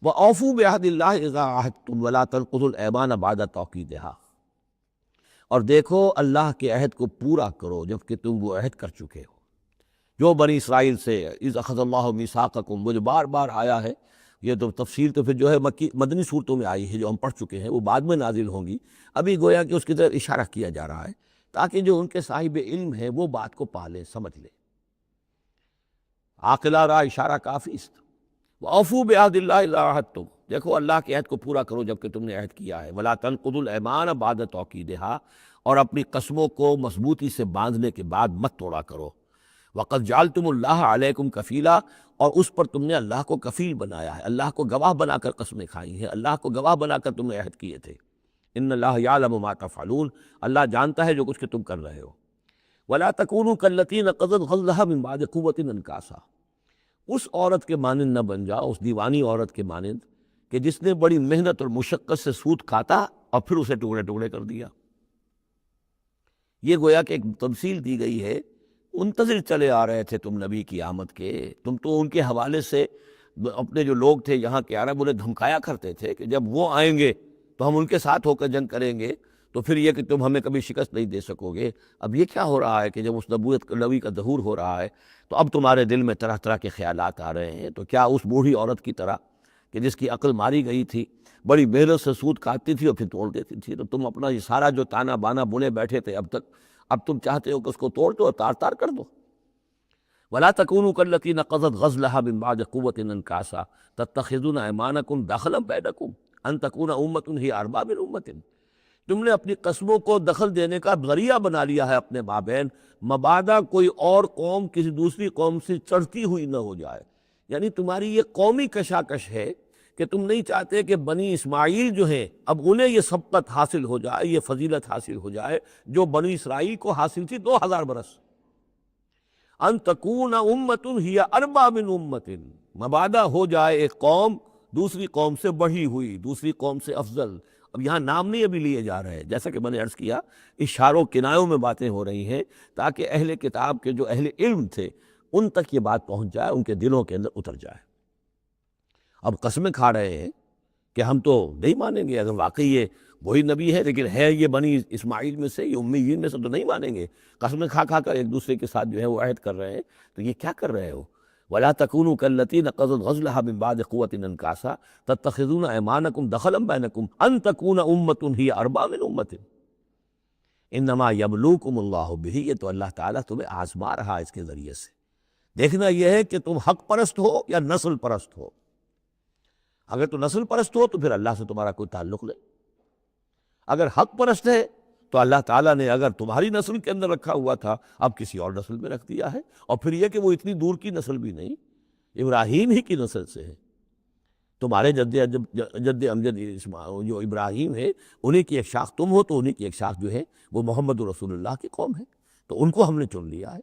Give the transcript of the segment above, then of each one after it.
وَأَوْفُوا بِعَهْدِ اللَّهِ إِذَا عَاهَدتُّمْ وَلَا تَنقُضُوا الْأَيْمَانَ بَعْدَ تَوْكِيدِهَا، اور دیکھو اللہ کے عہد کو پورا کرو جب کہ تم وہ عہد کر چکے ہو، جو بنی اسرائیل سے اذ اخذ اللہ میثاقکم، وہ جو بار بار آیا ہے، یہ تو تفصیل تو پھر جو ہے مدنی صورتوں میں آئی ہے جو ہم پڑھ چکے ہیں، وہ بعد میں نازل ہوں گی، ابھی گویا کہ اس کی طرف اشارہ کیا جا رہا ہے تاکہ جو ان کے صاحب علم ہے وہ بات کو پا لیں، سمجھ لیں۔ عاقلہ را اشارہ کافی است۔ وَأَوْفُوا بِعَهْدِ اللَّهِ إِذَا عَاهَدتُّمْ، دیکھو اللہ کے عہد کو پورا کرو جب کہ تم نے عہد کیا ہے۔ وَلَا تَنقُضُوا الْأَيْمَانَ بَعْدَ تَوْكِيدِهَا، اور اپنی قسموں کو مضبوطی سے باندھنے کے بعد مت توڑا کرو۔ وَقَدْ جَعَلْتُمُ اللَّهَ عَلَيْكُمْ كَفِيلًا، اور اس پر تم نے اللہ کو کفیل بنایا ہے، اللہ کو گواہ بنا کر قسمیں کھائی ہیں، اللہ کو گواہ بنا کر تم نے عہد کیے تھے۔ إِنَّ اللَّهَ يَعْلَمُ مَا تَفْعَلُونَ، اللہ جانتا ہے جو کچھ کہ تم کر رہے ہو۔ وَلَا تَكُونُوا كَالَّتِي نَقَضَتْ غَزْلَهَا مِن بَعْدِ قُوَّةٍ أَنْكَاثًا، اس عورت کے مانند نہ بن جاؤ، اس دیوانی عورت کے مانند کہ جس نے بڑی محنت اور مشقت سے سود کھاتا اور پھر اسے ٹکڑے ٹکڑے کر دیا۔ یہ گویا کہ ایک تمثیل دی گئی ہے، منتظر چلے آ رہے تھے تم نبی کی آمد کے، تم تو ان کے حوالے سے اپنے جو لوگ تھے یہاں کے عرب انہیں دھمکایا کرتے تھے کہ جب وہ آئیں گے تو ہم ان کے ساتھ ہو کر جنگ کریں گے، تو پھر یہ کہ تم ہمیں کبھی شکست نہیں دے سکو گے۔ اب یہ کیا ہو رہا ہے کہ جب اس نبی کا ظہور ہو رہا ہے تو اب تمہارے دل میں طرح طرح کے خیالات آ رہے ہیں، تو کیا اس بوڑھی عورت کی طرح کہ جس کی عقل ماری گئی تھی، بڑی محنت سے سود کھاتی تھی اور پھر توڑ دیتی تھی، تو تم اپنا یہ سارا جو تانا بانا بنے بیٹھے تھے اب تک، اب تم چاہتے ہو کہ اس کو توڑ دو اور تار تار کر دو۔ وَلَا تَكُونُوا كَالَّتِي نَقَضَتْ غَزْلَهَا مِن بَعْدِ قُوَّةٍ أَنْكَاثًا تَتَّخِذُونَ أَيْمَانَكُمْ دَخْلًا بَيْنَكُمْ أَن تَكُونَ أُمَّةٌ هِيَ أَرْبَىٰ مِنْ أُمَّةٍ، تم نے اپنی قسموں کو دخل دینے کا ذریعہ بنا لیا ہے اپنے مابین، مبادا کوئی اور قوم کسی دوسری قوم سے چڑھتی ہوئی نہ ہو جائے۔ یعنی تمہاری یہ قومی کشاکش ہے کہ تم نہیں چاہتے کہ بنی اسماعیل جو ہیں اب انہیں یہ سبقت حاصل ہو جائے، یہ فضیلت حاصل ہو جائے جو بنی اسرائیل کو حاصل تھی 2000 برس۔ ان تکون امۃ ہی اربع من امۃ، مبادا ہو جائے ایک قوم دوسری قوم سے بڑھی ہوئی، دوسری قوم سے افضل۔ اب یہاں نام نہیں ابھی لیے جا رہے ہیں، جیسا کہ میں نے عرض کیا اشاروں کنایوں میں باتیں ہو رہی ہیں تاکہ اہل کتاب کے جو اہل علم تھے ان تک یہ بات پہنچ جائے، ان کے دلوں کے اندر اتر جائے۔ اب قسمیں کھا رہے ہیں کہ ہم تو نہیں مانیں گے، اگر واقعی یہ وہی نبی ہے لیکن ہے یہ بنی اسماعیل میں سے، یہ امیین میں سے، تو نہیں مانیں گے۔ قسمیں کھا کھا کر ایک دوسرے کے ساتھ جو ہے وہ عہد کر رہے ہیں، تو یہ کیا کر رہے ہو؟ وَلَا تَكُونُوا كَالَّتِي نَقَضَتْ غَزْلَهَا مِن بَعْدِ قُوَّةٍ أَنْكَاثًا تَتَّخِذُونَ أَيْمَانَكُمْ دَخْلًا بَيْنَكُمْ أَن تَكُونَ أُمَّةٌ هِيَ أَرْبَىٰ مِنْ أُمَّةٍ إِنَّمَا يَبْلُوكُمُ اللَّهُ بِهِ، یہ تو اللہ تعالیٰ تمہیں آزما رہا ہے اس کے ذریعے سے۔ دیکھنا یہ ہے کہ تم حق پرست ہو یا نسل پرست ہو۔ اگر تو نسل پرست ہو تو پھر اللہ سے تمہارا کوئی تعلق نہیں، اگر حق پرست ہے تو اللہ تعالیٰ نے اگر تمہاری نسل کے اندر رکھا ہوا تھا اب کسی اور نسل میں رکھ دیا ہے، اور پھر یہ کہ وہ اتنی دور کی نسل بھی نہیں، ابراہیم ہی کی نسل سے ہے۔ تمہارے جد امجد جو ابراہیم ہے انہی کی ایک شاخ تم ہو، تو انہی کی ایک شاخ جو ہے وہ محمد رسول اللہ کی قوم ہے، تو ان کو ہم نے چن لیا ہے۔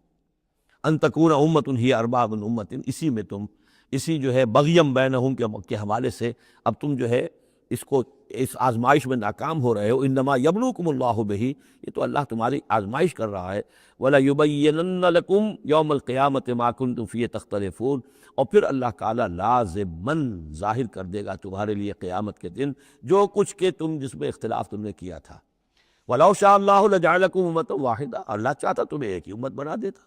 ان تکون امۃ ہی اربع من امۃ، اسی میں تم اسی جو ہے بغیم بینہم کے حوالے سے اب تم جو ہے اس آزمائش میں ناکام ہو رہے ہو۔ انما یبلوکم اللہ بہ، یہ تو اللہ تمہاری آزمائش کر رہا ہے۔ وَلَيُبَيِّنَنَّ لَكُمْ يَوْمَ الْقِيَامَةِ مَا كُنْتُمْ فِيهِ تَخْتَلِفُونَ، اور پھر اللہ تعالیٰ لازماً ظاہر کر دے گا تمہارے لیے قیامت کے دن جو کچھ کہ تم جس میں اختلاف تم نے کیا تھا۔ وَلَوْ شَاءَ اللَّهُ لَجَعَلَكُمْ أُمَّةً وَاحِدَةً، اللہ چاہتا تمہیں ایک ہی امت بنا دیتا،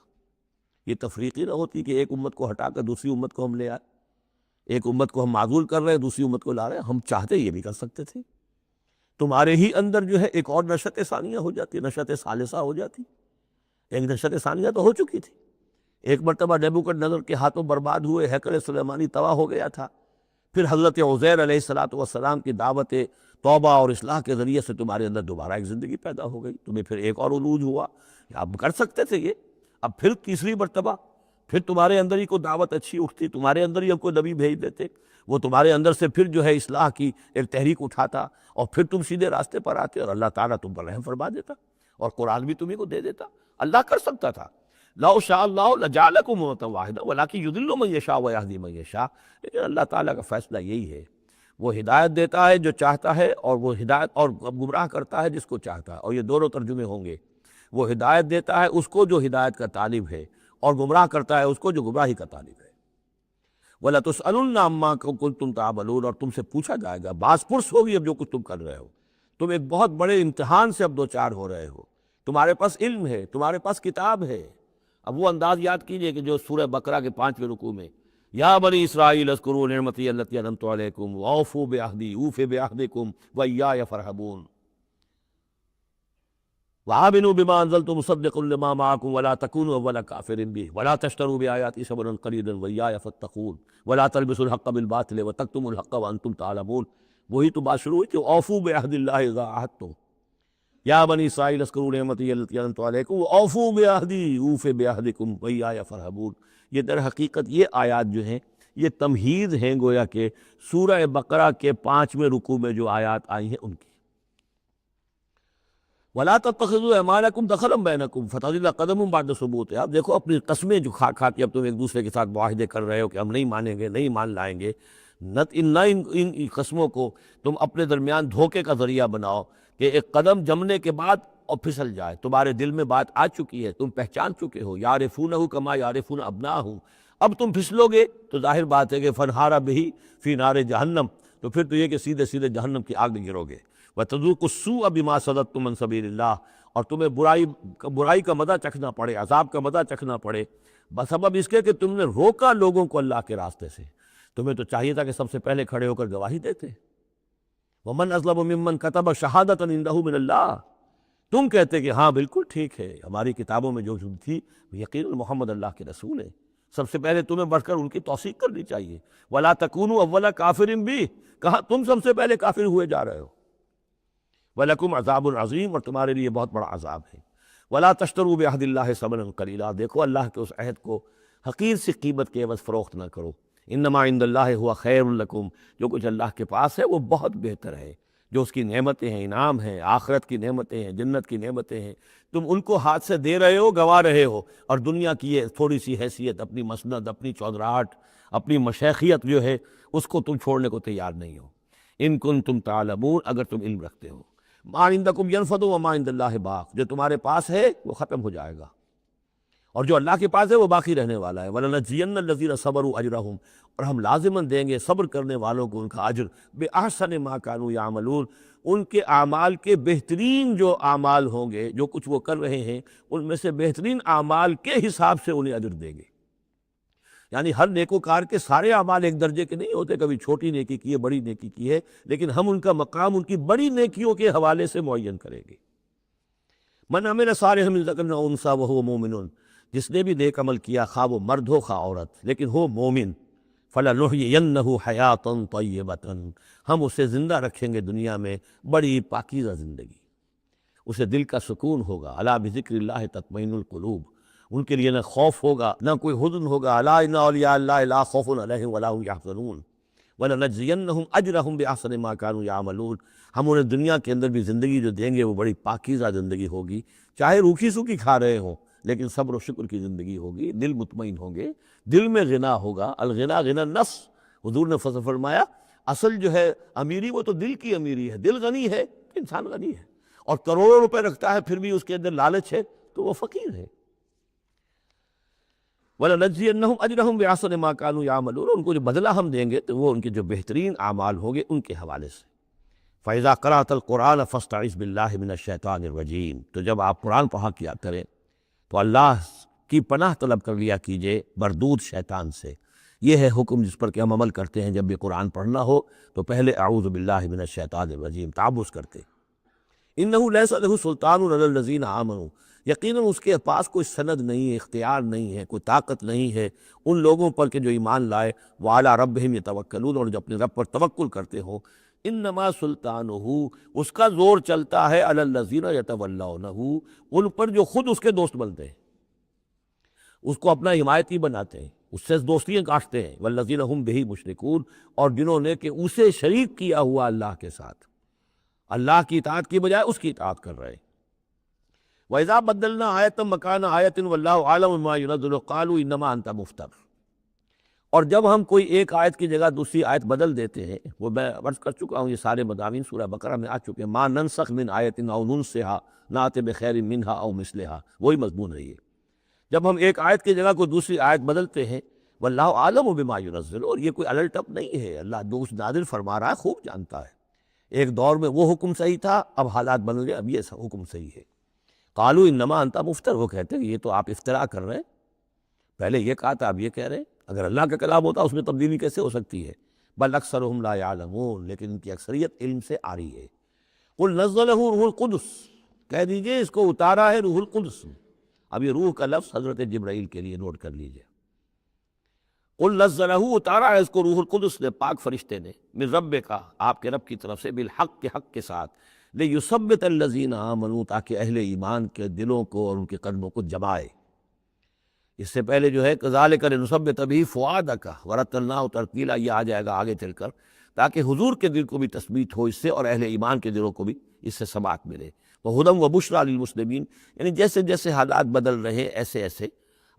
یہ تفریقی نہ ہوتی کہ ایک امت کو ہٹا کر دوسری امت کو ہم لے آئے، ایک امت کو ہم معزول کر رہے ہیں دوسری امت کو لا رہے ہیں۔ ہم چاہتے یہ بھی کر سکتے تھے، تمہارے ہی اندر جو ہے ایک اور نشأت ثانیہ ہو جاتی، نشأت ثالثہ ہو جاتی۔ ایک نشأت ثانیہ تو ہو چکی تھی، ایک مرتبہ نیبوکڈنیزر کے ہاتھوں برباد ہوئے ہیکل سلیمانی تباہ ہو گیا تھا، پھر حضرت عزیر علیہ السلام کی دعوت توبہ اور اصلاح کے ذریعے سے تمہارے اندر دوبارہ ایک زندگی پیدا ہو گئی، تمہیں پھر ایک اور عروج ہوا، اب کر سکتے تھے یہ، اب پھر تیسری مرتبہ پھر تمہارے اندر ہی کوئی دعوت اچھی اٹھتی، تمہارے اندر ہی ہم کوئی نبی بھیج دیتے، وہ تمہارے اندر سے پھر جو ہے اصلاح کی ایک تحریک اٹھاتا، اور پھر تم سیدھے راستے پر آتے اور اللہ تعالیٰ تم پر رحم فرما دیتا اور قرآن بھی تمہیں کو دے دیتا۔ اللہ کر سکتا تھا۔ لو شاء اللہ لجعلکم امۃ واحدہ ولکن یضل من یشاء ویہدی من یشاء، لیکن اللہ تعالیٰ کا فیصلہ یہی ہے، وہ ہدایت دیتا ہے جو چاہتا ہے، اور وہ ہدایت اور گمراہ کرتا ہے جس کو چاہتا ہے، اور یہ دونوں ترجمے ہوں گے، وہ ہدایت دیتا ہے اس کو جو ہدایت کا طالب ہے، اور گمراہ کرتا ہے اس کو جو گمراہی کا طالب ہے۔ وَلَتُسْأَلُنَّ عَمَّا كُنتُمْ تَعْمَلُونَ، اور تم سے پوچھا جائے گا، باز پرس ہوگی اب جو کچھ تم کر رہے ہو۔ تم ایک بہت بڑے امتحان سے اب دو چار ہو رہے ہو، تمہارے پاس علم ہے، تمہارے پاس کتاب ہے۔ اب وہ انداز یاد کیجئے کہ جو سورہ بقرہ کے 5ویں رکوع میں یا بنی اسرائیل اذکروا نعمتی التی انعمت علیکم واوفوا بعہدی اوف بعہدکم وایای فارہبون وآمنوا بما انزلت مصدقا لما معکم ولا تکونوا اول کافر بہ ولا تشتروا بآیاتی ثمنا قلیلا وایای فاتقون ولا تلبسوا الحق بالباطل وتکتموا الحق وانتم تعلمون۔ وہی تو بات شروع ہوئی کہ اوفوا بعہد اللہ اذا عاہدتم، یا بنی اسرائیل اذکروا نعمتی التی انعمت علیکم واوفوا بعہدی اوف بعہدکم وایای فارہبون۔ یہ در حقیقت یہ آیات جو ہیں یہ تمہید ہیں گویا کہ سورہ بقرہ کے 5ویں رکوع میں جو آیات آئی ہیں ان کی۔ وَلَا تَتَّخِذُوا أَيْمَانَكُمْ دَخَلًا بَيْنَكُمْ فَتَزِلَّ قَدَمٌ بَعْدَ ثُبُوتِهَا۔ اب دیکھو اپنی قسمیں جو کھا کھا کے اب تم ایک دوسرے کے ساتھ معاہدے کر رہے ہو کہ ہم نہیں مانیں گے، نہیں مان لائیں گے، نہ ان قسموں کو تم اپنے درمیان دھوکے کا ذریعہ بناؤ کہ ایک قدم جمنے کے بعد اور پھسل جائے۔ تمہارے دل میں بات آ چکی ہے، تم پہچان چکے ہو، یعرفونہ کما یعرفون ابناءہم، اب تم پھسلو گے تو ظاہر بات ہے کہ فنہارا بہی فی نار جہنم، تو پھر تو یہ کہ سیدھے سیدھے جہنم کی آگ میں گرو گے۔ وَتَذُوقُوا السُّوءَ بِمَا صَدَدتُّم عَن سَبِيلِ اللَّهِ، اور تمہیں برائی کا مزہ چکھنا پڑے، عذاب کا مزہ چکھنا پڑے بسبب اس کے کہ تم نے روکا لوگوں کو اللہ کے راستے سے۔ تمہیں تو چاہیے تھا کہ سب سے پہلے کھڑے ہو کر گواہی دیتے۔ وَمَنْ أَظْلَمُ مِمَّنْ كَتَبَ شَهَادَةً عِندَهُ مِنَ اللَّهِ، تم کہتے کہ ہاں بالکل ٹھیک ہے، ہماری کتابوں میں جو تھی یقیناً محمد اللہ کے رسول ہیں، سب سے پہلے تمہیں بڑھ کر ان کی توثیق کرنی چاہیے۔ وَلَا تَكُونُوا أَوَّلَ كَافِرٍ بِهِ، کہاں تم سب سے پہلے کافر ہوئے جا رہے ہو۔ وَلَكُمْ عَذَابٌ عَظِيمٌ، اور تمہارے لیے بہت بڑا عذاب ہے۔ وَلَا تَشْتَرُوا بِعَهْدِ اللَّهِ ثَمَنًا قَلِيلًا، دیکھو اللہ کے اس عہد کو حقیر سی قیمت کے عوض فروخت نہ کرو۔ انما عند اللہ هو خیر لکم، جو کچھ اللہ کے پاس ہے وہ بہت بہتر ہے، جو اس کی نعمتیں ہیں، انعام ہیں، آخرت کی نعمتیں ہیں، جنت کی نعمتیں ہیں، تم ان کو ہاتھ سے دے رہے ہو، گوا رہے ہو، اور دنیا کی یہ تھوڑی سی حیثیت، اپنی مسند، اپنی چودراہٹ، اپنی مشیخیت جو ہے اس کو تم چھوڑنے کو تیار نہیں ہو۔ ان کنتم تعلمون، اگر تم علم رکھتے ہو۔ ما عندکم ینفد وما عند اللہ باق، جو تمہارے پاس ہے وہ ختم ہو جائے گا، اور جو اللہ کے پاس ہے وہ باقی رہنے والا ہے۔ وَلَنَجْزِيَنَّ الَّذِينَ صَبَرُوا أَجْرَهُمْ، اور ہم لازماً دیں گے صبر کرنے والوں کو ان کا اجر، بِأَحْسَنِ مَا كَانُوا يَعْمَلُونَ، ان کے اعمال کے بہترین جو اعمال ہوں گے، جو کچھ وہ کر رہے ہیں ان میں سے بہترین اعمال کے حساب سے انہیں اجر دیں گے۔ یعنی ہر نیکوکار کے سارے اعمال ایک درجے کے نہیں ہوتے، کبھی چھوٹی نیکی کی ہے، بڑی نیکی کی ہے، لیکن ہم ان کا مقام ان کی بڑی نیکیوں کے حوالے سے معین کریں گے۔ من عمل صالحا من ذکر او انثی وہو مومن، جس نے بھی نیک عمل کیا، خواہ وہ مرد ہو خواہ عورت، لیکن ہو مومن، فَلَنُحْيِيَنَّهُ حَيَاةً طَيِّبَةً، ہم اسے زندہ رکھیں گے دنیا میں بڑی پاکیزہ زندگی، اسے دل کا سکون ہوگا۔ الا بذکر اللہ تطمئن القلوب، ان کے لیے نہ خوف ہوگا نہ کوئی حزن ہوگا۔ الا ان اولیاء اللہ لا خوف علیہم ولا هم يحزنون وَلَنَجْزِيَنَّهُمْ أَجْرَهُمْ بِأَحْسَنِ مَا كَانُوا يَعْمَلُونَ، ہم انہیں دنیا کے اندر بھی زندگی جو دیں گے وہ بڑی پاکیزہ زندگی ہوگی، چاہے روکھی سوکھی کھا رہے ہوں لیکن صبر و شکر کی زندگی ہوگی، دل مطمئن ہوں گے، دل میں غنا ہوگا۔ الغنا غنا النفس، حضور نے فرمایا اصل جو ہے امیری وہ تو دل کی امیری ہے، دل غنی ہے انسان غنی ہے، اور کروڑوں روپے رکھتا ہے پھر بھی اس کے اندر لالچ ہے تو وہ فقیر ہے۔ وَلَنَجْزِيَنَّهُمْ أَجْرَهُمْ بِأَحْسَنِ مَا كَانُوا يَعْمَلُونَ، ان کو جو بدلہ ہم دیں گے تو وہ ان کے جو بہترین اعمال ہوں گے ان کے حوالے سے۔ فَإِذَا قَرَأْتَ الْقُرْآنَ فَاسْتَعِذْ بِاللَّهِ مِنَ الشَّيْطَانِ الرَّجِيمِ، تو جب آپ قرآن پڑھا کیا کریں تو اللہ کی پناہ طلب کر لیا کیجئے مردود شیطان سے۔ یہ ہے حکم جس پر کہ ہم عمل کرتے ہیں، جب بھی قرآن پڑھنا ہو تو پہلے اعوذ باللہ من الشیطان الرجیم تعوذ کرتے۔ انہ لیس لہ سلطان علی الذین آمنوا، یقیناً اس کے پاس کوئی سند نہیں ہے، اختیار نہیں ہے، کوئی طاقت نہیں ہے ان لوگوں پر کہ جو ایمان لائے، وعلی ربہم یتوکلون، اور جو اپنے رب پر توکل کرتے ہوں۔ انما سلطانہ، اس کا زور چلتا ہے علی الذین یتولونہ، ان پر جو خود اس کے دوست بنتے ہیں، اس کو اپنا حمایتی بناتے ہیں، اس سے دوستیاں کاٹتے ہیں۔ والذین ہم بہ مشرکون، اور جنہوں نے کہ اسے شریک کیا ہوا اللہ کے ساتھ، اللہ کی اطاعت کی بجائے اس کی اطاعت کر رہے۔ وَإِذَا بَدَّلْنَا آیَةً مَكَانَ آیَةٍ وَاللَّهُ أَعْلَمُ بِمَا يُنَزِّلُ قَالُوا إِنَّمَا أَنْتَ مُفْتَرٍ، اور جب ہم کوئی ایک آیت کی جگہ دوسری آیت بدل دیتے ہیں، وہ میں عرض کر چکا ہوں، یہ سارے مضامین سورہ بقرہ میں آ چکے ہیں، مَا نَنسَخْ مِنْ آیَةٍ أَوْ نُنْسِهَا نَأْتِ بِخَيْرٍ مِنْهَا أَوْ مِثْلِهَا، وہی مضمون ہے یہ۔ جب ہم ایک آیت کی جگہ کوئی دوسری آیت بدلتے ہیں، واللہ عالم بما ینزل، اور یہ کوئی الٹ اپ نہیں ہے، اللہ دوست نازل فرما رہا ہے، خوب جانتا ہے۔ ایک دور میں وہ حکم صحیح تھا، اب حالات بدل گئے، اب یہ حکم صحیح ہے۔ قالوا انما انت مفتر، وہ کہتے ہیں یہ تو آپ افتراء کر رہے ہیں، پہلے یہ کہا تھا اب یہ کہہ رہے ہیں، اگر اللہ کا کلام ہوتا اس میں تبدیلی کیسے ہو سکتی ہے؟ بل اکثرهم لا يعلمون، لیکن ان کی اکثریت علم سے آ رہی ہے۔ قل نزلہ روح القدس، کہہ دیجئے اس کو اتارا ہے روح القدس۔ اب یہ روح کا لفظ حضرت جبرائیل کے لیے نوٹ کر لیجئے۔ قل نزلہ، اتارا ہے اس کو روح القدس نے، پاک فرشتے نے، من ربک، آپ کے رب کی طرف سے، بالحق، کے حق کے ساتھ، لیثبت الذین آمنوا، تاکہ اہل ایمان کے دلوں کو اور ان کے قدموں کو جمائے۔ اس سے پہلے جو ہے کذالک لنثبت بہ فؤادک ورتلناہ ترتیلا، یہ آ جائے گا آگے چل کر، تاکہ حضور کے دل کو بھی تثبیت ہو اس سے، اور اہل ایمان کے دلوں کو بھی اس سے ثبات ملے۔ وہدی وبشریٰ للمسلمین، یعنی جیسے جیسے حالات بدل رہے ایسے ایسے،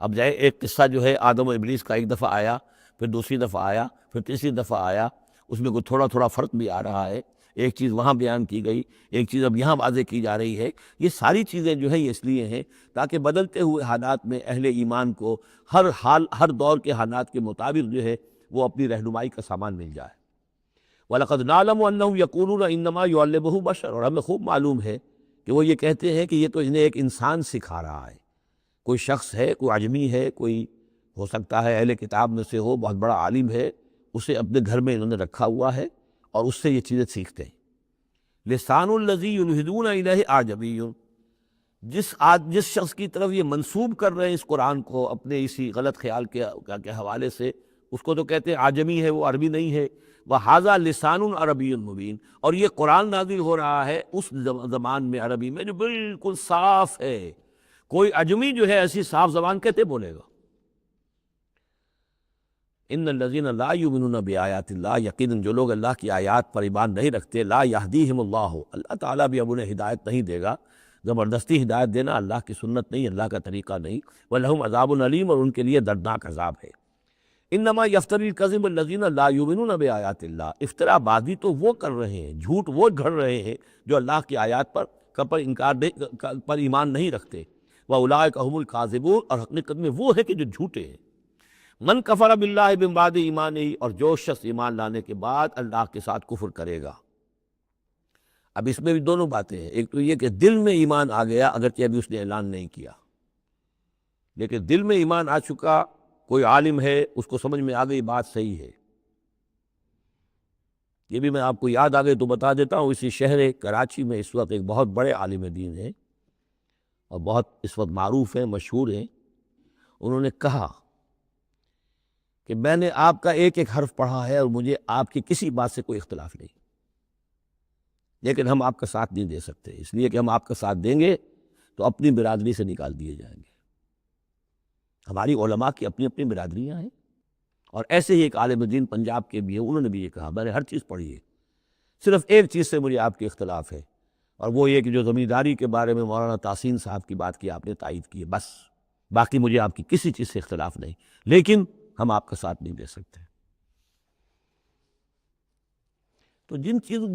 اب جائے ایک قصہ جو ہے آدم و ابلیس کا ایک دفعہ آیا، پھر دوسری دفعہ آیا، پھر تیسری دفعہ آیا، اس میں کوئی تھوڑا تھوڑا فرق بھی آ رہا ہے، ایک چیز وہاں بیان کی گئی، ایک چیز اب یہاں واضح کی جا رہی ہے۔ یہ ساری چیزیں جو ہیں یہ اس لیے ہیں تاکہ بدلتے ہوئے حالات میں اہل ایمان کو ہر حال، ہر دور کے حالات کے مطابق جو ہے وہ اپنی رہنمائی کا سامان مل جائے۔ وَلَقَدْ نَعْلَمُ أَنَّهُمْ يَقُولُونَ إِنَّمَا يُعَلِّمُهُ بَشَرٌ، اور ہمیں خوب معلوم ہے کہ وہ یہ کہتے ہیں کہ یہ تو انہیں ایک انسان سکھا رہا ہے، کوئی شخص ہے، کوئی عجمی ہے، کوئی ہو سکتا ہے اہل کتاب میں سے ہو، بہت بڑا عالم ہے، اسے اپنے گھر میں انہوں نے رکھا ہوا ہے اور اس سے یہ چیزیں سیکھتے ہیں۔ لسان الذی یلحدون الیہ اعجمی، جس شخص کی طرف یہ منسوب کر رہے ہیں اس قرآن کو اپنے اسی غلط خیال کے حوالے سے، اس کو تو کہتے ہیں عجمی ہے، وہ عربی نہیں ہے۔ وَهَذَا لِسَانٌ عَرَبِيٌّ مُبِينٌ، اور یہ قرآن نازل ہو رہا ہے اس زبان میں، عربی میں، جو بالکل صاف ہے، کوئی عجمی جو ہے ایسی صاف زبان کہتے بولے گا۔ ان الذین لا یؤمنون بآیات اللہ، یقیناً جو لوگ اللہ کی آیات پر ایمان نہیں رکھتے، لا یہدیہم اللہ، اللہ تعالیٰ بھی اب انہیں ہدایت نہیں دے گا، زبردستی ہدایت دینا اللہ کی سنت نہیں، اللہ کا طریقہ نہیں۔ وَلَهُمْ عَذَابٌ علیم، اور ان کے لیے دردناک عذاب ہے۔ انما یفتری الکذب الذین لا یؤمنون بآیات اللہ، افتراء بازی تو وہ کر رہے ہیں، جھوٹ وہ گھڑ رہے ہیں جو اللہ کی آیات پر ایمان نہیں رکھتے۔ وَأُولَٰئِکَ هُمُ الْكَاذِبُونَ، اور حقیقت میں وہ ہے کہ جو جھوٹے ہیں۔ من کفر باللہ من بعد ایمانہ، اور جو شخص ایمان لانے کے بعد اللہ کے ساتھ کفر کرے گا۔ اب اس میں بھی دونوں باتیں ہیں، ایک تو یہ کہ دل میں ایمان آ گیا، اگرچہ ابھی اس نے اعلان نہیں کیا، لیکن دل میں ایمان آ چکا، کوئی عالم ہے، اس کو سمجھ میں آ گئی بات صحیح ہے۔ یہ بھی میں آپ کو یاد آ گئی تو بتا دیتا ہوں، اسی شہر کراچی میں اس وقت ایک بہت بڑے عالم دین ہیں اور بہت اس وقت معروف ہیں، مشہور ہیں۔ انہوں نے کہا کہ میں نے آپ کا ایک ایک حرف پڑھا ہے اور مجھے آپ کی کسی بات سے کوئی اختلاف نہیں، لیکن ہم آپ کا ساتھ نہیں دے سکتے، اس لیے کہ ہم آپ کا ساتھ دیں گے تو اپنی برادری سے نکال دیے جائیں گے۔ ہماری علماء کی اپنی اپنی برادریاں ہیں، اور ایسے ہی ایک عالم دین پنجاب کے بھی ہیں، انہوں نے بھی یہ کہا، میں نے ہر چیز پڑھی ہے، صرف ایک چیز سے مجھے آپ کے اختلاف ہے، اور وہ یہ کہ جو زمینداری کے بارے میں مولانا تحسین صاحب کی بات کی آپ نے تائید کی ہے، بس باقی مجھے آپ کی کسی چیز سے اختلاف نہیں، لیکن ہم آپ کا ساتھ نہیں دے سکتے۔ تو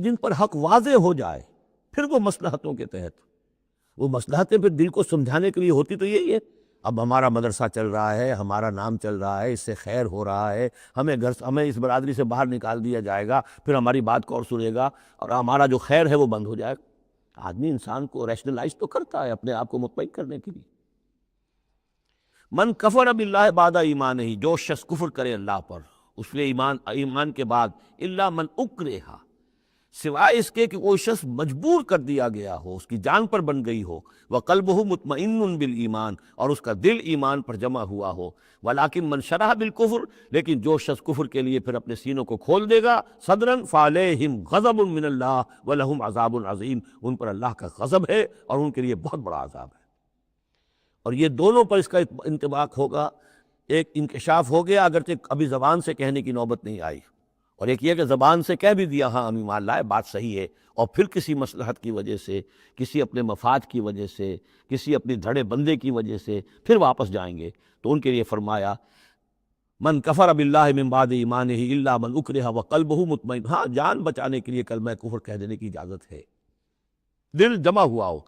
جن پر حق واضح ہو جائے، پھر وہ مصلحتوں کے تحت، وہ مصلحتیں پھر دل کو سمجھانے کے لیے ہوتی تو یہی ہے، اب ہمارا مدرسہ چل رہا ہے، ہمارا نام چل رہا ہے، اس سے خیر ہو رہا ہے، ہمیں اس برادری سے باہر نکال دیا جائے گا، پھر ہماری بات کو اور سنے گا اور ہمارا جو خیر ہے وہ بند ہو جائے گا۔ آدمی انسان کو ریشنلائز تو کرتا ہے اپنے آپ کو مطمئن کرنے کے لیے۔ من کفر باللہ بعد ایمانہ، جو شخص کفر کرے اللہ پر اس نے ایمان کے بعد، الا من اکرہ، سوائے اس کے کہ کوئی شخص مجبور کر دیا گیا ہو، اس کی جان پر بن گئی ہو، وقلبہ مطمئن بالایمان، اور اس کا دل ایمان پر جمع ہوا ہو، ولکن من شرح بالکفر، لیکن جو شخص کفر کے لیے پھر اپنے سینوں کو کھول دے گا صدرن، فعلیہم غضب من اللہ ولہم عذاب عظیم، ان پر اللہ کا غضب ہے اور ان کے لیے بہت بڑا عذاب ہے۔ اور یہ دونوں پر اس کا انطباق ہوگا، ایک انکشاف ہو گیا، اگرچہ ابھی زبان سے کہنے کی نوبت نہیں آئی، اور ایک یہ کہ زبان سے کہہ بھی دیا ہاں ہم ایمان لائے، بات صحیح ہے، اور پھر کسی مصلحت کی وجہ سے، کسی اپنے مفاد کی وجہ سے، کسی اپنی دھڑے بندے کی وجہ سے پھر واپس جائیں گے، تو ان کے لیے فرمایا من کفر باللہ من بعد ایمانہ الا من اکرہ وقلبہ مطمئن، ہاں جان بچانے کے لیے کلمہ کفر کہہ دینے کی اجازت ہے، دل جمع ہوا ہو،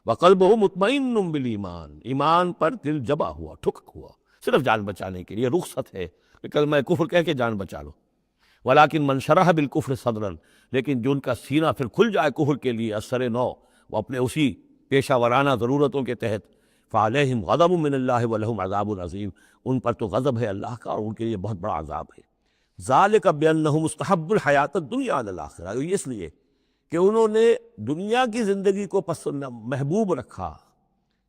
وقلبہ مطمئن بالایمان، ایمان پر دل جمع ہوا، ٹھک ہوا، صرف جان بچانے کے لیے رخصت ہے، کہ کلمہ کفر کہہ کے جان بچا لو۔ ولیکن من شرح بالکفر صدرا، لیکن جو ان کا سینہ پھر کھل جائے کفر کے لیے اثر نو، وہ اپنے اسی پیشہ ورانہ ضرورتوں کے تحت، فعلیہم غضب من اللہ ولہم عذاب عظیم، ان پر تو غضب ہے اللہ کا اور ان کے لیے بہت بڑا عذاب ہے۔ ذالک بانہم استحبوا الحیات الدنیا علی الآخرہ، یہ اس لیے کہ انہوں نے دنیا کی زندگی کو پسند محبوب رکھا،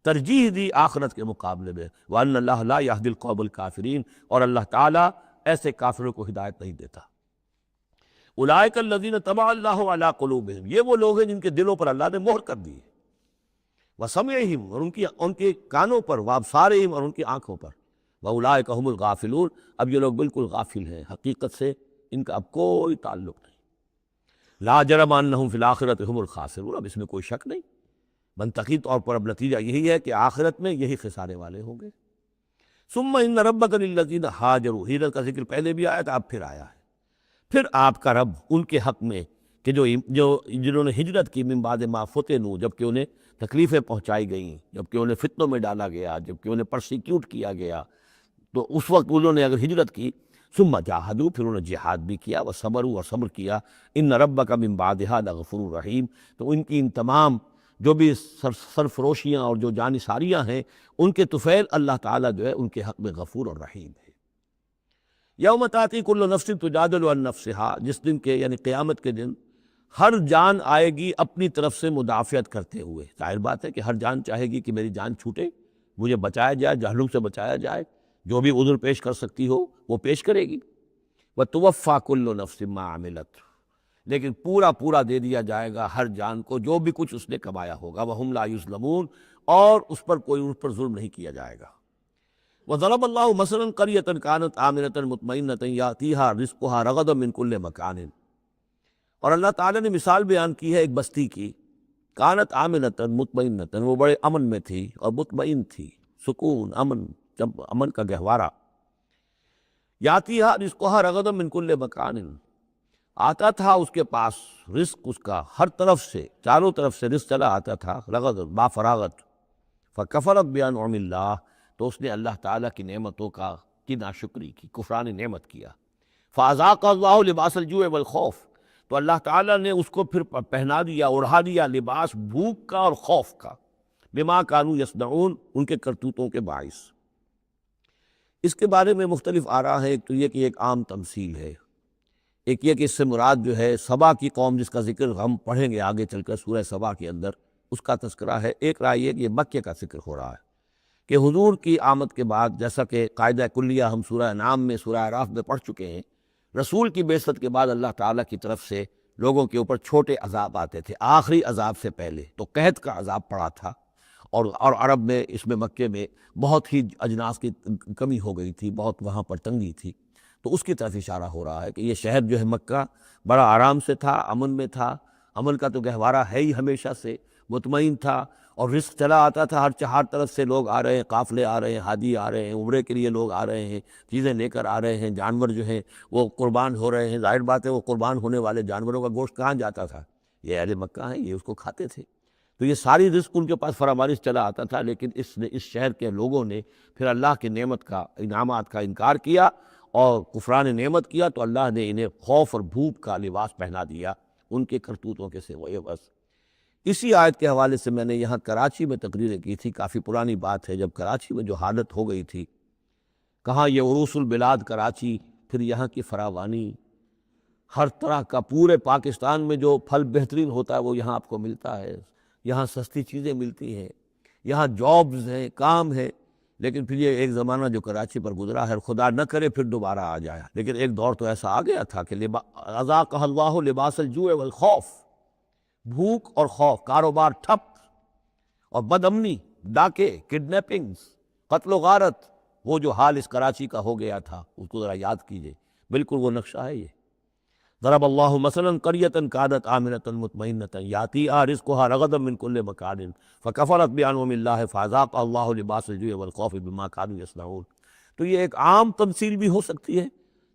ترجیح دی آخرت کے مقابلے میں، وَأَنَّ اللَّهَ لَا يَهْدِي الْقَوْمَ الْكَافِرِينَ، اور اللہ تعالیٰ ایسے کافروں کو ہدایت نہیں دیتا۔ اولئک الذین طبع اللہ علی قلوبہم، یہ وہ لوگ ہیں جن کے دلوں پر اللہ نے مہر کر دی ہے، وسمعہم، اور ان کے کانوں پر، وابصارہم، اور ان کی آنکھوں پر، واولئک هم الغافلون، اب یہ لوگ بالکل غافل ہیں، حقیقت سے ان کا اب کوئی تعلق نہیں۔ لا جرم انہم فی الآخرۃ هم الخاسرون، اب اس میں کوئی شک نہیں، منطقی طور پر اب نتیجہ یہی ہے کہ آخرت میں یہی خسارے والے ہوں گے۔ ثم ان ربک للذین ہاجروا، ہجرت کا ذکر پہلے بھی آیا تھا، اب پھر آیا ہے۔ پھر آپ کا رب ان کے حق میں کہ جنہوں نے ہجرت کی من بعد ما فتنوا، جب کہ انہیں تکلیفیں پہنچائی گئیں، جب کہ انہیں فتنوں میں ڈالا گیا، جب کہ انہیں پرسیکیوٹ کیا گیا، تو اس وقت انہوں نے اگر ہجرت کی، ثم جاہدوا، پھر انہوں نے جہاد بھی کیا، وصبروا، اور صبر کیا، ان ربک من بعدھا لغفور رحیم، تو ان کی ان تمام جو بھی سرفروشیاں اور جو جانثاریاں ہیں، ان کے طفیل اللہ تعالیٰ جو ہے ان کے حق میں غفور اور رحیم ہے۔ یوم تاتی کل نفس تجادل عن نفسہا، جس دن کے یعنی قیامت کے دن ہر جان آئے گی اپنی طرف سے مدافعت کرتے ہوئے۔ ظاہر بات ہے کہ ہر جان چاہے گی کہ میری جان چھوٹے، مجھے بچایا جائے، جہنم سے بچایا جائے، جو بھی عذر پیش کر سکتی ہو وہ پیش کرے گی۔ وَتُوَفَّى كُلُّ نَفْسٍ مَّا عَمِلَتْ، لیکن پورا دے دیا جائے گا ہر جان کو جو بھی کچھ اس نے کمایا ہوگا، وَهُمْ لَا يُظْلَمُونَ، اور اس پر ظلم نہیں کیا جائے گا۔ وَضَرَبَ اللَّهُ مَثَلًا قَرْيَةً كَانَتْ آمِنَةً مُطْمَئِنَّةً يَأْتِيهَا رِزْقُهَا رَغَدًا مِّن كُلِّ مَكَانٍ، اور اللہ تعالیٰ نے مثال بیان کی ہے ایک بستی کی، کانت آمنۃ مطمئنۃ، وہ بڑے امن میں تھی اور مطمئن تھی، سکون، امن، جب امن کا گہوارہ۔ یاتیہا رزقہا رغدا من کل مکان، آتا تھا اس کے پاس رزق اس کا ہر طرف سے، چاروں طرف سے رزق چلا آتا تھا، رغد با فراغت، فکفرت بانعم اللہ، تو اس نے اللہ تعالیٰ کی نعمتوں کی ناشکری کی، کفران نعمت کیا۔ فاذاق اللہ لباس الجوع والخوف، تو اللہ تعالیٰ نے اس کو پھر پہنا دیا، اوڑھا دیا لباس بھوک کا اور خوف کا، بما کانوا یصنعون، ان کے کرتوتوں کے باعث۔ اس کے بارے میں مختلف آراء ہے، ایک تو یہ کہ ایک عام تمثیل ہے، ایک یہ کہ اس سے مراد جو ہے سبا کی قوم جس کا ذکر ہم پڑھیں گے آگے چل کر سورہ سبا کے اندر، اس کا تذکرہ ہے۔ ایک رائے یہ کہ یہ مکے کا ذکر ہو رہا ہے کہ حضور کی آمد کے بعد، جیسا کہ قاعدہ کلیہ ہم سورہ انعام میں، سورہ اعراف میں پڑھ چکے ہیں، رسول کی بعثت کے بعد اللہ تعالیٰ کی طرف سے لوگوں کے اوپر چھوٹے عذاب آتے تھے، آخری عذاب سے پہلے تو قحط کا عذاب پڑا تھا، اور عرب میں، اس میں مکے میں بہت ہی اجناس کی کمی ہو گئی تھی، بہت وہاں پر تنگی تھی، تو اس کی طرف اشارہ ہو رہا ہے کہ یہ شہر جو ہے مکہ بڑا آرام سے تھا، امن میں تھا، امن کا تو گہوارہ ہے ہی ہمیشہ سے، مطمئن تھا، اور رزق چلا آتا تھا، ہر طرف سے لوگ آ رہے ہیں، قافلے آ رہے ہیں، حاجی آ رہے ہیں، عمرے کے لیے لوگ آ رہے ہیں، چیزیں لے کر آ رہے ہیں، جانور جو ہیں وہ قربان ہو رہے ہیں۔ ظاہر بات ہے وہ قربان ہونے والے جانوروں کا گوشت کہاں جاتا تھا؟ یہ اہل مکہ ہیں، یہ اس کو کھاتے تھے، تو یہ ساری رزق ان کے پاس فراوانی چلا آتا تھا، لیکن اس شہر کے لوگوں نے پھر اللہ کی نعمت کا، انعامات کا انکار کیا اور کفران نعمت کیا، تو اللہ نے انہیں خوف اور بھوک کا لباس پہنا دیا ان کے کرتوتوں کے سوائے۔ بس اسی آیت کے حوالے سے میں نے یہاں کراچی میں تقریریں کی تھی، کافی پرانی بات ہے، جب کراچی میں جو حالت ہو گئی تھی، کہاں یہ عروس البلاد کراچی، پھر یہاں کی فراوانی، ہر طرح کا پورے پاکستان میں جو پھل بہترین ہوتا ہے وہ یہاں آپ کو ملتا ہے، یہاں سستی چیزیں ملتی ہیں، یہاں جابز ہیں، کام ہے، لیکن پھر یہ ایک زمانہ جو کراچی پر گزرا ہے، خدا نہ کرے پھر دوبارہ آ جائے، لیکن ایک دور تو ایسا آ گیا تھا کہ اذاقہ اللہ لباس الجوع والخوف، بھوک اور خوف، کاروبار ٹھپ، اور بد امنی، ڈاکے، کڈنیپنگز، قتل و غارت، وہ جو حال اس کراچی کا ہو گیا تھا اس کو ذرا یاد کیجئے، بالکل وہ نقشہ ہے یہ۔ ضرب اللہ مثلا قریۃ کانت آمنۃ مطمئنۃ یاتیہا رزقہا رغدا من کل مکان فکفرت بانعم اللہ فاذاقہا اللہ لباس الجوع والخوف بما کانوا یصنعون۔ تو یہ ایک عام تمثیل بھی ہو سکتی ہے،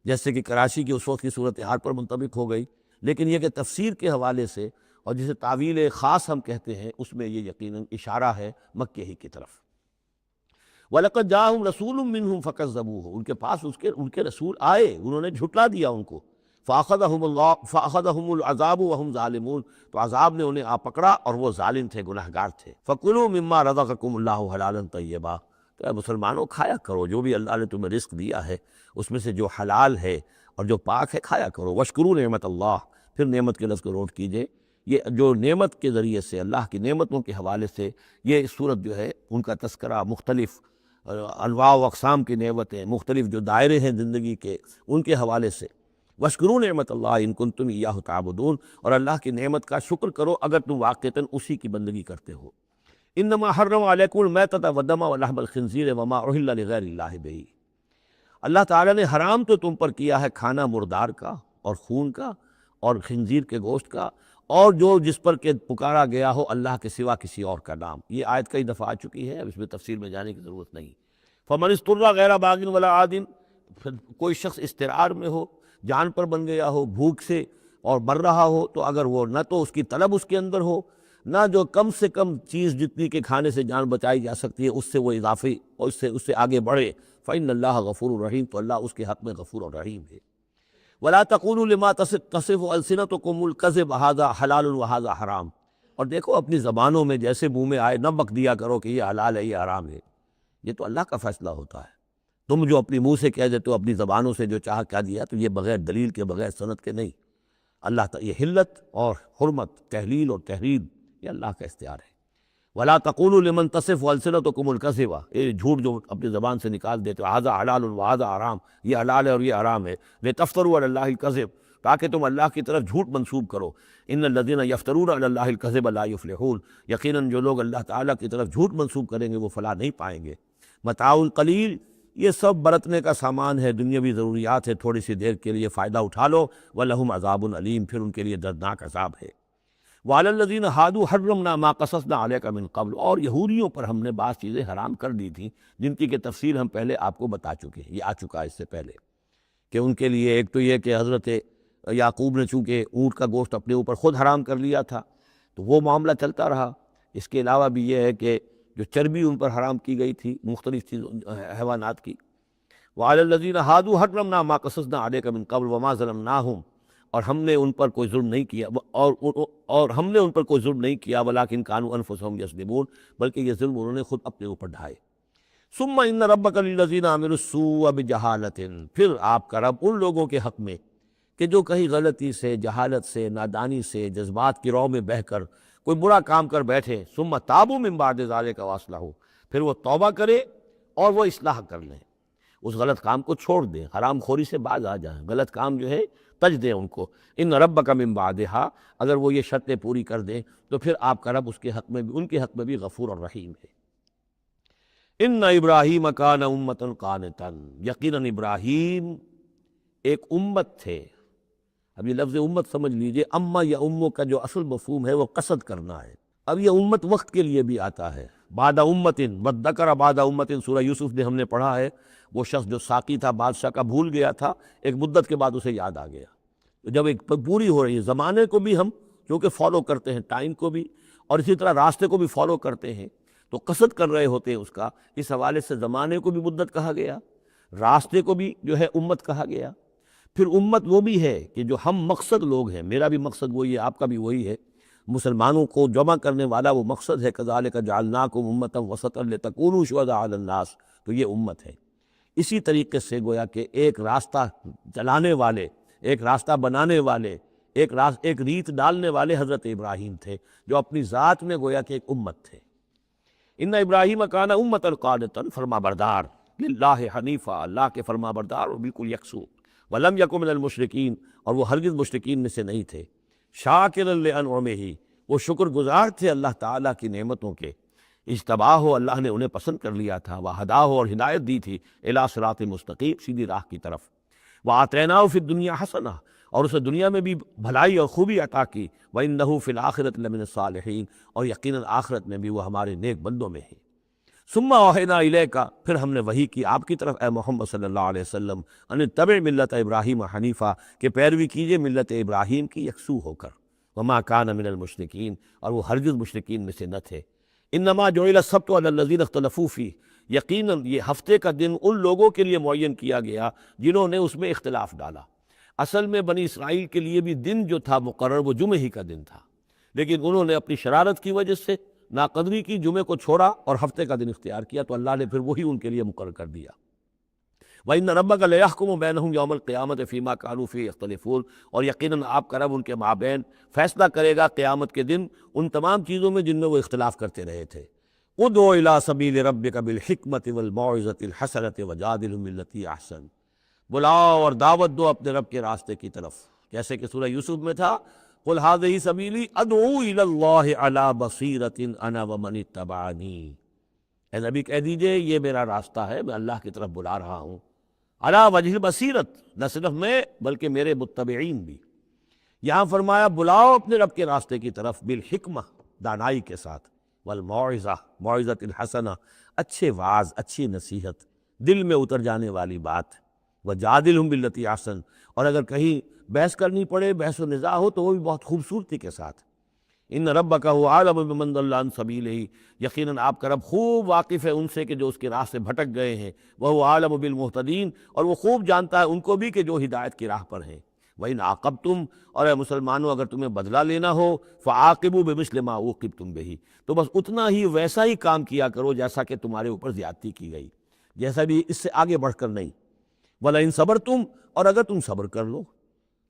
جیسے کہ کراچی کی اس وقت کی صورتحال پر منطبق ہو گئی، لیکن یہ کہ تفسیر کے حوالے سے اور جسے تعویل خاص ہم کہتے ہیں، اس میں یہ یقیناً اشارہ ہے مکے ہی کی طرف۔ وَلَقَدْ جَاءَهُمْ رَسُولٌ مِّنْهُمْ فَكَذَّبُوهُ، ان کے پاس ان کے رسول آئے، انہوں نے جھٹلا دیا ان کو، فَأَخَذَهُمُ الْعَذَابُ وَهُمْ ظَالِمُونَ، تو عذاب نے انہیں آ پکڑا اور وہ ظالم تھے، گناہگار تھے۔ فَكُلُوا مِمَّا رَزَقَكُمُ اللَّهُ حَلَالًا طَيِّبًا، تو اے مسلمانوں کھایا کرو جو بھی اللہ نے تمہیں رزق دیا ہے اس میں سے جو حلال ہے اور جو پاک ہے کھایا کرو۔ وَاشْكُرُوا نعمت اللہ، پھر نعمت کے لفظ کو نوٹ کیجئے، یہ جو نعمت کے ذریعے سے، اللہ کی نعمتوں کے حوالے سے یہ صورت جو ہے ان کا تذکرہ، مختلف انواع و اقسام کی نعمتیں، مختلف جو دائرے ہیں زندگی کے ان کے حوالے سے۔ وَاشْكُرُوا نعمت اللہ ان کنتم ایاہ تعبدون، اور اللہ کی نعمت کا شکر کرو اگر تم واقعتاً اسی کی بندگی کرتے ہو۔ انما حرم علیکم المیتۃ والدم ولحم الخنزیر وما اہل لغیر اللہ بہ، اللہ تعالیٰ نے حرام تو تم پر کیا ہے کھانا مردار کا اور خون کا اور خنزیر کے گوشت کا، اور جو جس پر کہ پکارا گیا ہو اللہ کے سوا کسی اور کا نام۔ یہ آیت کئی دفعہ آ چکی ہے، اب اس میں تفصیل میں جانے کی ضرورت نہیں۔ فمن اضطر غیر باغ ولا عاد، پھر کوئی شخص اضطرار میں ہو، جان پر بن گیا ہو، بھوک سے اور مر رہا ہو، تو اگر وہ نہ تو اس کی طلب اس کے اندر ہو، نہ جو کم سے کم چیز جتنی کہ کھانے سے جان بچائی جا سکتی ہے اس سے وہ اضافی اور اس سے آگے بڑھے، فإن اللہ غفور الرحیم، تو اللہ اس کے حق میں غفور اور رحیم ہے۔ وَلَا تَقُولُوا لِمَا تَصِفُ أَلْسِنَتُكُمُ الْكَذِبَ هَذَا حَلَالٌ وَهَذَا حرام، اور دیکھو اپنی زبانوں میں جیسے منہ میں آئے نہ بک دیا کرو کہ یہ حلال ہے یہ حرام ہے، یہ تو اللہ کا فیصلہ ہوتا ہے۔ تم جو اپنی منہ سے کہہ دیتے ہو، اپنی زبانوں سے جو چاہ کہہ دیا، تو یہ بغیر دلیل کے، بغیر سند کے نہیں۔ اللہ تعالیٰ یہ حلت اور حرمت، تحلیل اور تحریم، یہ اللہ کا اختیار ہے۔ وَلَا تَقُولُوا لِمَن تَصِفُ أَلْسِنَتُكُمُ الْكَذِبَ، یہ جھوٹ جو اپنی زبان سے نکال دیتے ہو، هَذَا حَلَالٌ وَهَذَا حرام، یہ حلال ہے اور یہ حرام ہے، لِتَفْتَرُوا عَلَى اللَّهِ الْكَذِبَ، تاکہ تم اللہ کی طرف جھوٹ منسوب کرو۔ إِنَّ الَّذِينَ يَفْتَرُونَ عَلَى اللَّهِ الْكَذِبَ لَا يُفْلِحُونَ، یقیناً جو لوگ اللہ تعالیٰ کی طرف جھوٹ منسوب کریں گے وہ فلاح نہیں پائیں گے۔ متاع قلیل، یہ سب برتنے کا سامان ہے، دنیاوی ضروریات ہے، تھوڑی سی دیر کے لیے فائدہ اٹھا لو، وَلَهُمْ عَذَابٌ أَلِيمٌ، پھر ان کے لیے دردناک عذاب ہے۔ وَعَلَى الَّذِينَ هَادُوا حَرَّمْنَا مَا قَصَصْنَا عَلَيْكَ مِن قَبْلُ، اور یہودیوں پر ہم نے بعض چیزیں حرام کر دی تھیں جن کی کہ تفصیل ہم پہلے آپ کو بتا چکے ہیں، یہ آ چکا ہے اس سے پہلے، کہ ان کے لیے ایک تو یہ کہ حضرت یعقوب نے چونکہ اونٹ کا گوشت اپنے اوپر خود حرام کر لیا تھا تو وہ معاملہ چلتا رہا۔ اس کے علاوہ بھی یہ ہے کہ جو چربی ان پر حرام کی گئی تھی مختلف چیزوں حیوانات کی۔ وَعَلَى الَّذِينَ هَادُوا حَرَّمْنَا مَا قَصَصْنَا عَلَيْكَ مِن قَبْلُ وَمَا ظَلَمْنَاهُمْ، اور ہم نے ان پر کوئی ظلم نہیں کیا، اور ہم نے ان پر کوئی ظلم نہیں کیا، وَلَٰكِن كَانُوا أَنفُسَهُمْ يَظْلِمُونَ، بلکہ یہ ظلم انہوں نے خود اپنے اوپر ڈھائے۔ ثُمَّ إِنَّ رَبَّكَ لِلَّذِينَ عَمِلُوا السُّوءَ بِجَهَالَةٍ، پھر آپ کا رب ان لوگوں کے حق میں کہ جو کہیں غلطی سے، جہالت سے، نادانی سے، جذبات کی رو میں بہہ کر کوئی برا کام کر بیٹھے، ثُمَّ تَابُوا مِن بَعْدِ ذَلِكَ وَأَصْلَحُوا، پھر وہ توبہ کرے اور وہ اصلاح کر لیں، اس غلط کام کو چھوڑ دیں، حرام خوری سے باز آ جائیں، غلط کام جو ہے تج دیں ان کو۔ ان ربک من بعدہا، اگر وہ یہ شرطیں پوری کر دیں تو پھر آپ کا رب اس کے حق میں بھی، ان کے حق میں بھی غفور اور رحیم ہے۔ ان ابراہیم کان امۃ قانتا، یقیناً ابراہیم ایک امت تھے۔ اب یہ لفظ امت سمجھ لیجئے، اما یا امو کا جو اصل مفہوم ہے وہ قصد کرنا ہے۔ اب یہ امت وقت کے لیے بھی آتا ہے، بعد امت، وذکر بعد امت، سورہ یوسف میں ہم نے پڑھا ہے، وہ شخص جو ساقی تھا بادشاہ کا بھول گیا تھا، ایک مدت کے بعد اسے یاد آ گیا، جب ایک پوری ہو رہی ہے، زمانے کو بھی ہم کیونکہ فالو کرتے ہیں، ٹائم کو بھی، اور اسی طرح راستے کو بھی فالو کرتے ہیں، تو قصد کر رہے ہوتے ہیں اس کا، اس حوالے سے زمانے کو بھی مدت کہا گیا، راستے کو بھی جو ہے امت کہا گیا۔ پھر امت وہ بھی ہے کہ جو ہم مقصد لوگ ہیں، میرا بھی مقصد وہی ہے، آپ کا بھی وہی ہے، مسلمانوں کو جمع کرنے والا وہ مقصد ہے، کذالک جعلناکم امۃ وسطا لتکونوا شہداء علی الناس، تو یہ امت ہے۔ اسی طریقے سے گویا کہ ایک راستہ چلانے والے، ایک راستہ بنانے والے، ایک ریت ڈالنے والے حضرت ابراہیم تھے، جو اپنی ذات میں گویا کہ ایک امت تھے۔ ان ابراہیم کان امۃ قانتا، فرما بردار، للہ حنیفہ، اللہ کے فرما بردار اور بالکل یکسو، ولم یک من المشرکین، اور وہ ہرگز مشرکین میں سے نہیں تھے، شاکرا لانعمہ، وہ شکر گزار تھے اللہ تعالیٰ کی نعمتوں کے، اجتباہ اللہ نے انہیں پسند کر لیا تھا، وہداہ اور ہدایت دی تھی، الی صراط مستقیم، سیدھی راہ کی طرف، وآتیناہ فی الدنیا حسنہ، اور اسے دنیا میں بھی بھلائی اور خوبی عطا کی، وإنہ فی الآخرۃ لمن الصالحین، اور یقیناً آخرت میں بھی وہ ہمارے نیک بندوں میں ہیں۔ ثم اوحینا الیک، پھر ہم نے وحی کی آپ کی طرف اے محمد صلی اللہ علیہ وسلم، ان اتبع ملت ابراہیم حنیفہ، کہ پیروی کیجئے ملت ابراہیم کی یکسو ہو کر، وما کان من المشرکین، اور وہ ہرگز مشرکین میں سے نہ تھے۔ انما جعل السبت علی الذین اختلفوا فیہ، یقیناً یہ ہفتے کا دن ان لوگوں کے لیے معین کیا گیا جنہوں نے اس میں اختلاف ڈالا۔ اصل میں بنی اسرائیل کے لیے بھی دن جو تھا مقرر وہ جمعہ ہی کا دن تھا، لیکن انہوں نے اپنی شرارت کی وجہ سے ناقدری کی، جمعے کو چھوڑا اور ہفتے کا دن اختیار کیا، تو اللہ نے پھر وہی ان کے لیے مقرر کر دیا۔ وَإِنَّ رَبَّكَ لَيَحْكُمُ بَيْنَهُمْ يَوْمَ الْقِيَامَةِ فِي مَا كَانُوا فِيهِ يَخْتَلِفُونَ، اور یقیناً آپ کا رب ان کے مابین فیصلہ کرے گا قیامت کے دن ان تمام چیزوں میں جن میں وہ اختلاف کرتے رہے تھے۔ ادع الی سبیل ربک بالحکمۃ والموعظۃ الحسنۃ وجادلھم باللتی احسن، بلاؤ اور دعوت دو اپنے رب کے راستے کی طرف، جیسے کہ سورہ یوسف میں تھا قل ھذہ سبیلی ادعو الی اللہ علی بصیرۃ انا ومن اتبعنی، اے نبی کہہ دیجئے یہ میرا راستہ ہے، میں اللہ کی طرف بلا رہا ہوں، علی وجہ البصیرت، نہ صرف میں بلکہ میرے متبعین بھی۔ یہاں فرمایا بلاؤ اپنے رب کے راستے کی طرف بالحکمہ، دانائی کے ساتھ، والموعظہ، موعظۃ الحسنہ، اچھے وعظ، اچھی نصیحت، دل میں اتر جانے والی بات، وجادلھم باللتی احسن، اور اگر کہیں بحث کرنی پڑے، بحث و نزاع ہو تو وہ بھی بہت خوبصورتی کے ساتھ۔ ان ربک هو اعلم بمن ضل عن سبیلہ، یقیناً آپ کا رب خوب واقف ہے ان سے کہ جو اس کے راہ سے بھٹک گئے ہیں، وہو اعلم بالمہتدین، اور وہ خوب جانتا ہے ان کو بھی کہ جو ہدایت کی راہ پر ہیں۔ وَإِنْ عَاقَبْتُمْ، اور اے مسلمانوں اگر تمہیں بدلہ لینا ہو، فَعَاقِبُوا بِمِثْلِ مَا عُوقِبْتُمْ بِهِ، تو بس اتنا ہی ویسا ہی کام کیا کرو جیسا کہ تمہارے اوپر زیادتی کی گئی، جیسا بھی اس سے آگے بڑھ کر نہیں۔ وَلَئِنْ صَبَرْتُمْ، اور اگر تم صبر کر لو،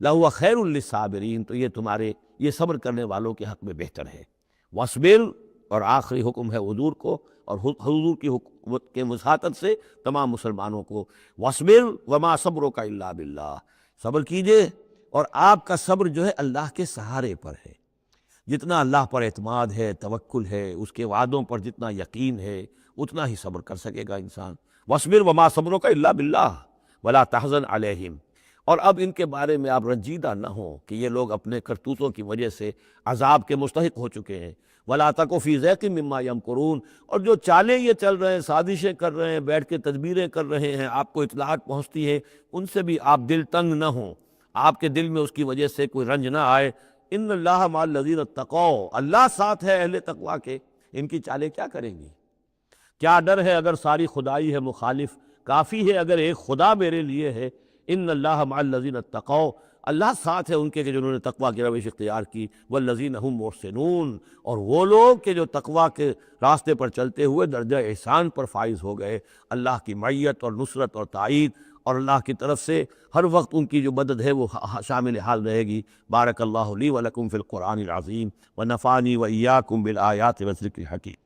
لَهُوَ خَيْرٌ لِّلصَّابِرِينَ، تو یہ تمہارے یہ صبر کرنے والوں کے حق میں بہتر ہے۔ وَاصْبِرْ، اور آخری حکم ہے حضور کو اور حضور کی حکومت کے وساطت سے تمام مسلمانوں کو، وَاصْبِرْ وَمَا صَبْرُكَ إِلَّا بِاللَّهِ، صبر کیجئے اور آپ کا صبر جو ہے اللہ کے سہارے پر ہے۔ جتنا اللہ پر اعتماد ہے، توکل ہے، اس کے وعدوں پر جتنا یقین ہے، اتنا ہی صبر کر سکے گا انسان۔ وَاصْبِرْ وَمَا صَبْرُكَ إِلَّا بِاللَّهِ وَلَا تَحْزَنْ عَلَيْهِمْ، اور اب ان کے بارے میں آپ رنجیدہ نہ ہوں کہ یہ لوگ اپنے کرتوتوں کی وجہ سے عذاب کے مستحق ہو چکے ہیں۔ وَلَا تَكُ فِي ضَيْقٍ مِّمَّا يَمْكُرُونَ، اور جو چالیں یہ چل رہے ہیں، سازشیں کر رہے ہیں، بیٹھ کے تدبیریں کر رہے ہیں، آپ کو اطلاعات پہنچتی ہے، ان سے بھی آپ دل تنگ نہ ہوں، آپ کے دل میں اس کی وجہ سے کوئی رنج نہ آئے۔ ان اللہ مع الذین اتقوا، اللہ ساتھ ہے اہل تقویٰ کے، ان کی چالیں کیا کریں گی؟ کیا ڈر ہے اگر ساری خدائی ہے مخالف، کافی ہے اگر ایک خدا میرے لیے ہے۔ ان اللہ مع الذین اتقوا، اللہ ساتھ ہے ان کے کہ جنہوں نے تقویٰ کی روش اختیار کی، والذین هم محسنون، اور وہ لوگ کہ جو تقویٰ کے راستے پر چلتے ہوئے درجہ احسان پر فائز ہو گئے، اللہ کی معیت اور نصرت اور تائید اور اللہ کی طرف سے ہر وقت ان کی جو مدد ہے وہ شامل حال رہے گی۔ بارک اللہ لی ولکم فی القرآن العظیم ونفعنی وإیاکم بالآیات والذکر الحکیم۔